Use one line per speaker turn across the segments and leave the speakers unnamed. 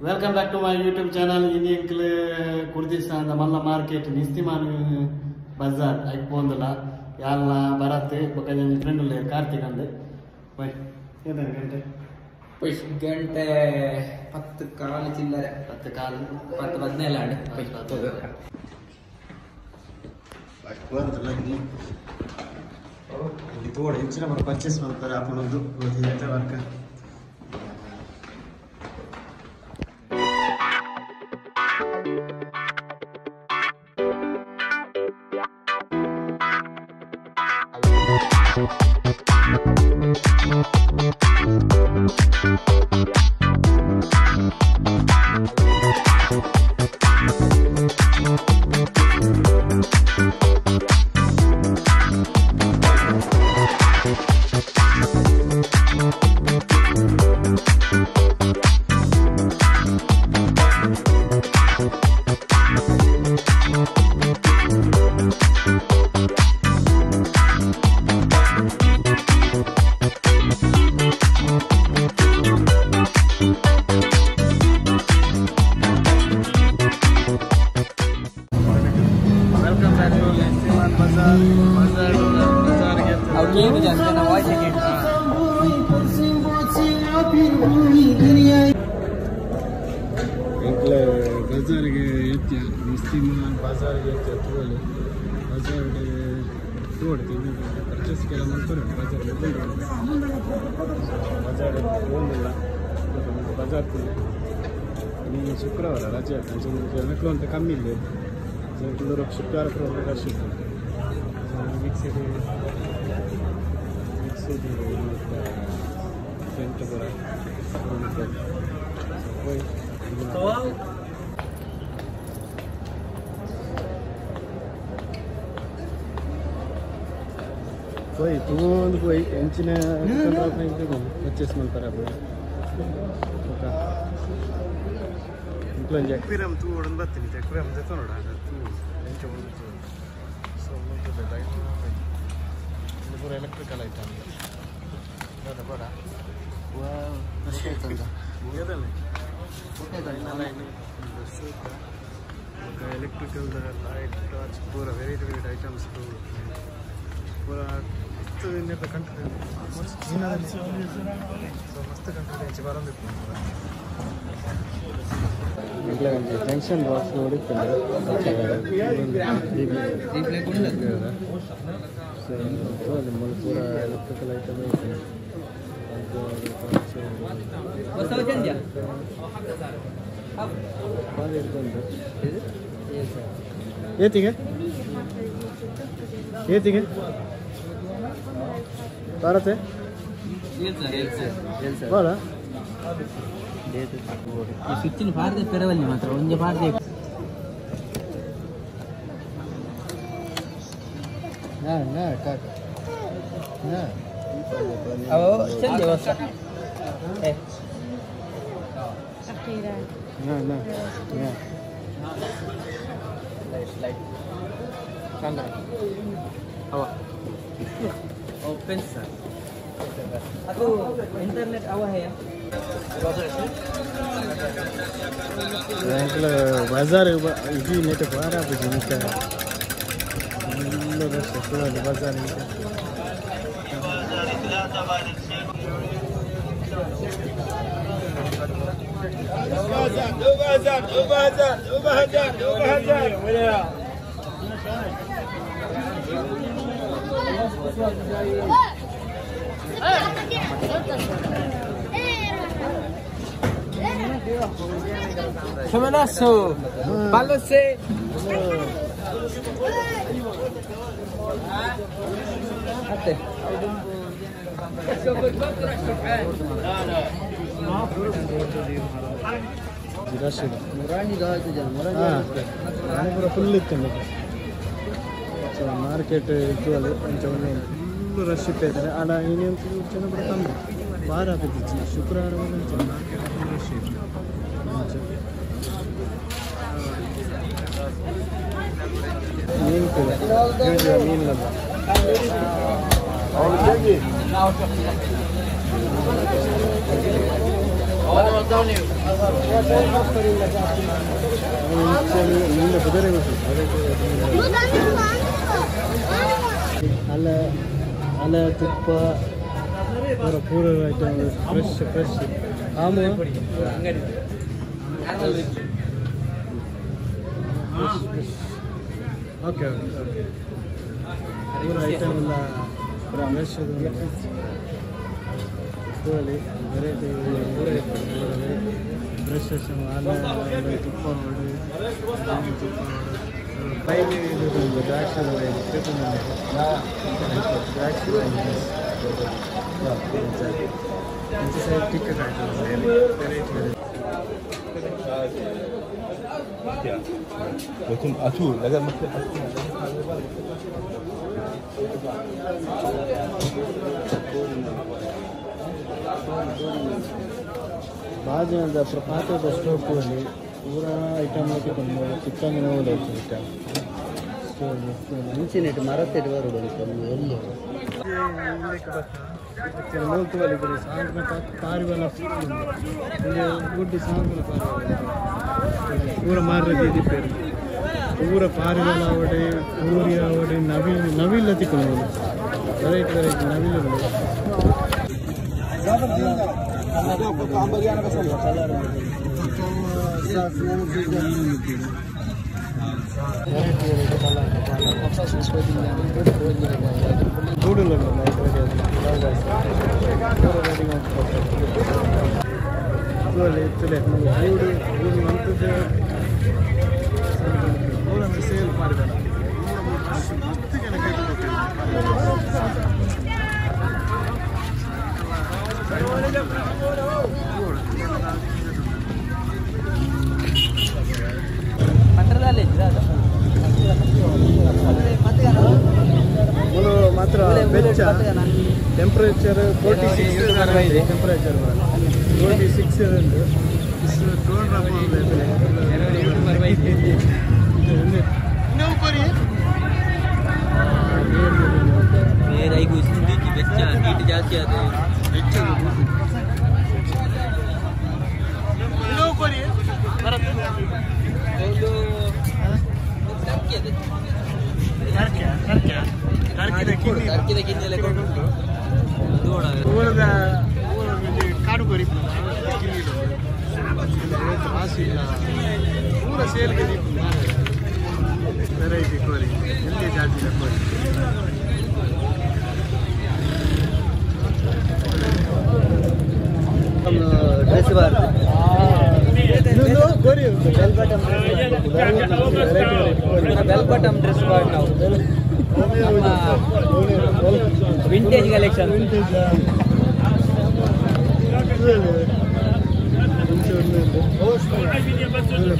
Welcome back to my YouTube channel. Ini Kurdistan Malla Market Nistiman Bazaar. Aikpondala Yalla Barate Bakajan friend le Karthik ande. Why? Yada gante.
Push gante 10 ಕಾಲು ಚಿಲ್ಲರೆ 10 ಕಾಲು 10 17 ಆಡೆ
ಬಂತಲ್ಲ ಇಲ್ಲಿ ತೋಡ ಹೆಚ್ಚಿನ ಬರ purchase ಮಾಡ್ತಾರೆ ಹಾಕೊಂಡದ್ದು ಗೊತ್ತಿದೆ work बाजारगे येत्या मुस्लिमान बाजारगे येत्या तुले बाजारगे तोडते परचेस केल्यानंतर बाजार बोलला बाजार आणि शुक्रवार रजा त्यांच्या नकलो ಅಂತ ಕಮ್ಮಿ ಇಲ್ಲ ಜನರು ಶುಕ್ರವಾರ ಪ್ರಕಾರ ಶಿಫ್ಟ್ ಮಿಕ್ಸಿಗೆ ಸೆಂಟ್ ಬರ Foi, tudo foi. A gente não encontrava nem pegou. Purchase ಮಾಡ್ತಾರೆ ಅಪ್ಪ. ಓಕೆ. ಇಂಪ್ಲಾನ್ ಜಾಕ್ವಿರಮ್ ತು ಓಡನ್ ಬರ್ತೀನಿ. ಜಾಕ್ವಿರಮ್ ಜೊತೆ ನೋಡ. ತು ಎಂಚ ಒಂದು. ಸೊ ಮುಂದೆ ಲೈಟ್. ಇದು ಪೂರ ಎಲೆಕ್ಟ್ರಿಕಲ್ ಐಟಮ್. ಬಡ ಬಡ. ವಾವ್. ಅಷ್ಟೇ ತಂದ. ಮುಗಿಯದಲ್ಲ. ಓಕೆ ಇಲ್ಲ ಇಲ್ಲ. ಓಕೆ ಎಲೆಕ್ಟ್ರಿಕಲ್ ಲೈಟ್ ಟಾರ್ಚ್ ಪೂರ ವೆರೈಟಿ ಐಟಮ್ಸ್ ತು ಪೂರ ಇನ್ನೆಲ್ಲ ಕಂಟ್ರಿ ಮಸ್ತ್ ಕಂಟ್ರಿ ಹೆಚ್ಚು ಬರೋದಿತ್ತು ಜಂಕ್ಷನ್ ಬಾಕ್ಸ್ ನೋಡಿತ್ತಲ್ಲ ಪೂರ ಎಲೆಕ್ಟ್ರಿಕಲ್ ಐಟಮ್ ಐತೆ ಏತಿಗೆ ಏತಿಗೆ भारत है बोला
ये फिफ्टीन फार दे फेरवल मात्र ಒಂದೇ फार दे
ना काका ना
अब चल दे बस ए
ना या
लाइट कांदा अब ओपन सर ಅದು ಇಂಟರ್ನೆಟ್ ಅವ है
ಬ್ಯಾಂಕ್ಲ ಬಾಜಾರ್ ಇದು ನೆಟ್ ಬಾರ ಬಿಜಿನಿಕ ಇಲ್ಲ ಬಸ್ ಸುಳ್ಳ ಬಾಜಾರ್ ಇದೆ
Semanazo, balance. Ate.
ಫುಲ್ ಇತ್ತು ಮಾರ್ಕೆಟ್ ಇತ್ತು ಅಲ್ಲಿ ಕೊಂಚ ಫುಲ್ ರಶ್ ಇಟ್ಟಿದ್ದಾರೆ ಅಲ್ಲ ಇನ್ನೇನು ಜನ ಬರ್ತಾನೆ ವಾರ ಆಗ್ತಿತ್ತು ಶುಕ್ರವಾರ ಮಾರ್ಕೆಟ್ ಫುಲ್ ರಶ್ ಇತ್ತು ಮೀನು ಕೂಡ ಮೀನಿಲ್ಲ ಕುದುರೆ ಅಲ್ಲ ತುಪ್ಪ ಪೂರ ಐಟಮ್ ಫ್ರೆಶ್ ಆಮು ಓಕೆ ಪೂರ ಐಟಮ್ ಎಲ್ಲ ಫ್ರೆಶ್ ಕೂಡಲಿ ವೆರೈಟಿ ಬ್ರಷಸ್ ಹಾಲು ತುಪ್ಪ ನೋಡಿ ತುಪ್ಪ ಪೈಲಿ ದ್ರಾಕ್ಷಿ ದ್ರಾಕ್ಷಿ ಸೈಡ್ ಟಿಕೆಟ್ ಆಗ್ತದೆ ವೆರೈಟಿ
ويكون أتول لقد مثل
ಭಾಳ ಜನದ ಪಾತ್ರದ ಸ್ಟೋವ್ನಲ್ಲಿ ಪೂರಾ ಐಟಮ್ ಹಾಕಿ ಬಂದು ಚಿಕ್ಕಂಗಿನ ಹೋದೈತೆ ಐಟಮ್ ಮುಂಚಿನಿಟ್ಟು ಮರತ್ತಿಟ್ಟು ಬರೋದು ಎಲ್ಲೂ ಮೂಲ್ತುವಲ್ಲಿ ಸಾಂಗ್ನ ಪಾರಿವಾಳ ಗುಡ್ಡಿ ಸಾಂಗ್ನ ಪಾರಿವಾಳ ಪೂರ ಮಾರ್ರೆ ದಿಪ್ಪೇರು ಪೂರ ಪಾರಿವಾಳ ಅವಡೆ ಪೂರಿ ಅವಡೆ ನವಿಲ್ಲ ತಿಕ್ಕೊಂಡು ವೆರೈಟಿ ನವಿಲು ಗೂಡಲ್ಲ ಸೇಲ್ ಮಾಡಿದ್ದಾರೆ ಮಾತ್ರ ಬೆಚ್ಚ ಟೆಂಪ್ರೇಚರ್ 46 ಟೆಂಪ್ರೇಚರ್ 46 ಉಂಟು ಜಾಸ್ತಿ ಕಾಡು ಕೊರಿ ಪೂರ ಸೇಲ್ಗೆ ವೆರೈಟಿ ಕೋರಿ ಎಲ್ಲಿ ಜಾತಿ ಕೋರಿ ಡ್ರೆಸ್ ಬಾರ್ ಕೋರಿ ಬೆಲ್ ಬಾಟಮ್ ಡ್ರೆಸ್ ಬಾರ್ ನಾವು ವಿಂಟೇಜ್ ಕಲೆಕ್ಷನ್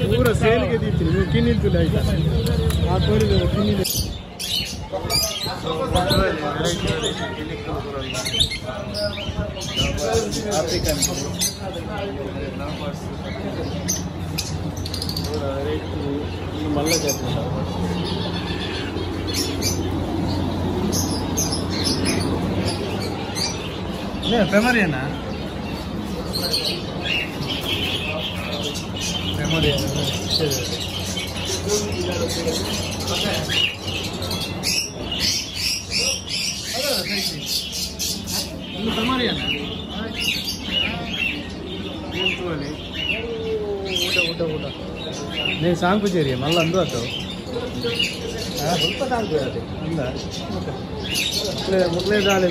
ಪೂರ ಸೇಲ್ಗೆ ದೀತೀನಿ ನೀವು ಕಿನ್ನಿಲ್ತಿಲ್ಲ ಆಯ್ತಾ ಆ ಕೋರಿದ ಕಿನ್ನಿಲ್ಲ ಆಫ್ರಿಕನ್ ಮಲ್ಲ ಜಾತಿ ಫೆಮರಿಯನಾ ಊಟ ನೀವು ಸಾಂಕುಚೇರಿ ಮಲ್ಲ ಅಂದು ಆತು ಸ್ವಲ್ಪ ಸಾಂಕು ಅಂದ ಮುಕ್ಲೇ ದಾಳಿ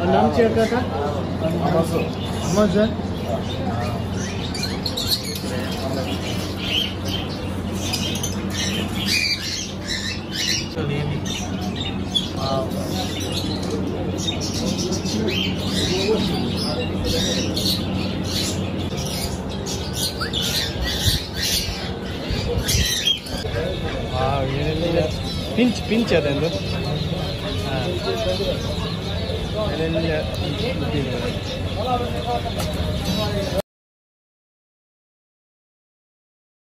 नाम चेक का अमेज़न pinch adendo